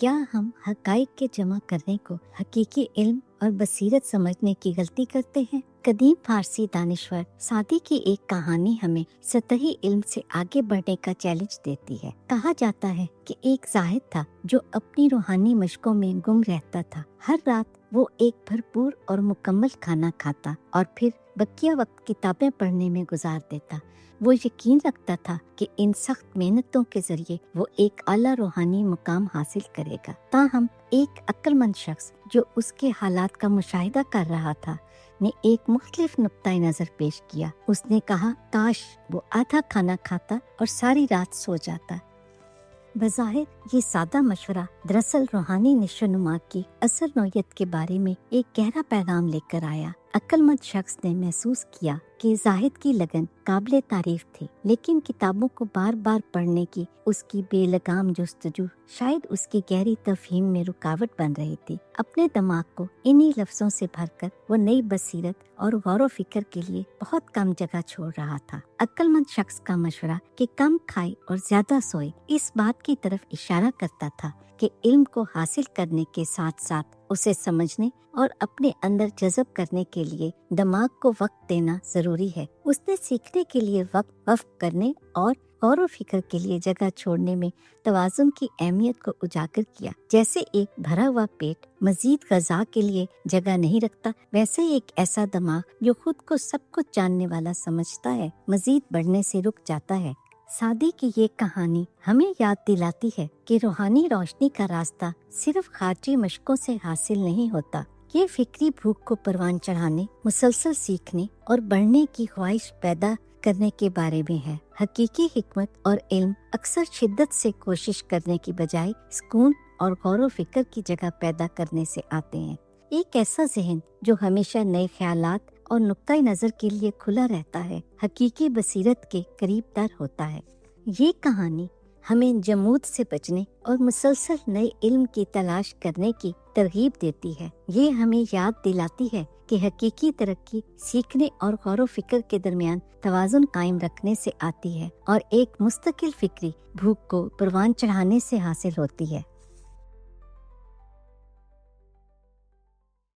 کیا ہم حقائق کے جمع کرنے کو حقیقی علم اور بصیرت سمجھنے کی غلطی کرتے ہیں؟ قدیم فارسی دانشور سعدی کی ایک کہانی ہمیں سطحی علم سے آگے بڑھنے کا چیلنج دیتی ہے۔ کہا جاتا ہے کہ ایک زاہد تھا جو اپنی روحانی مشقوں میں گم رہتا تھا۔ ہر رات وہ ایک بھرپور اور مکمل کھانا کھاتا اور پھر بقیہ وقت کتابیں پڑھنے میں گزار دیتا۔ وہ یقین رکھتا تھا کہ ان سخت محنتوں کے ذریعے وہ ایک اعلیٰ روحانی مقام حاصل کرے گا۔ تاہم ایک عقل مند شخص جو اس کے حالات کا مشاہدہ کر رہا تھا نے ایک مختلف نقطۂ نظر پیش کیا۔ اس نے کہا کاش وہ آدھا کھانا کھاتا اور ساری رات سو جاتا۔ بظاہر یہ سادہ مشورہ دراصل روحانی نشو و نما کی اثر نوعیت کے بارے میں ایک گہرا پیغام لے کر آیا۔ عقل مند شخص نے محسوس کیا کہ زاہد کی لگن قابل تعریف تھی، لیکن کتابوں کو بار بار پڑھنے کی اس کی بے لگام جستجو شاید اس کی گہری تفہیم میں رکاوٹ بن رہی تھی۔ اپنے دماغ کو انہی لفظوں سے بھر کر وہ نئی بصیرت اور غور و فکر کے لیے بہت کم جگہ چھوڑ رہا تھا۔ عقل مند شخص کا مشورہ کہ کم کھائے اور زیادہ سوئے اس بات کی طرف اشارہ کرتا تھا کہ علم کو حاصل کرنے کے ساتھ ساتھ اسے سمجھنے اور اپنے اندر جذب کرنے کے لیے دماغ کو وقت دینا ضروری ہے۔ اس نے سیکھنے کے لیے وقت وقف کرنے اور غور و فکر کے لیے جگہ چھوڑنے میں توازن کی اہمیت کو اجاگر کیا۔ جیسے ایک بھرا ہوا پیٹ مزید غذا کے لیے جگہ نہیں رکھتا، ویسے ایک ایسا دماغ جو خود کو سب کچھ جاننے والا سمجھتا ہے مزید بڑھنے سے رک جاتا ہے۔ سعدی کی یہ کہانی ہمیں یاد دلاتی ہے کہ روحانی روشنی کا راستہ صرف خارجی مشقوں سے حاصل نہیں ہوتا۔ یہ فکری بھوک کو پروان چڑھانے، مسلسل سیکھنے اور بڑھنے کی خواہش پیدا کرنے کے بارے میں ہے۔ حقیقی حکمت اور علم اکثر شدت سے کوشش کرنے کی بجائے سکون اور غور و فکر کی جگہ پیدا کرنے سے آتے ہیں۔ ایک ایسا ذہن جو ہمیشہ نئے خیالات اور نقطۂ نظر کے لیے کھلا رہتا ہے، حقیقی بصیرت کے قریب تر ہوتا ہے۔ یہ کہانی ہمیں جمود سے بچنے اور مسلسل نئے علم کی تلاش کرنے کی ترغیب دیتی ہے۔ یہ ہمیں یاد دلاتی ہے کہ حقیقی ترقی سیکھنے اور غور و فکر کے درمیان توازن قائم رکھنے سے آتی ہے اور ایک مستقل فکری بھوک کو پروان چڑھانے سے حاصل ہوتی ہے۔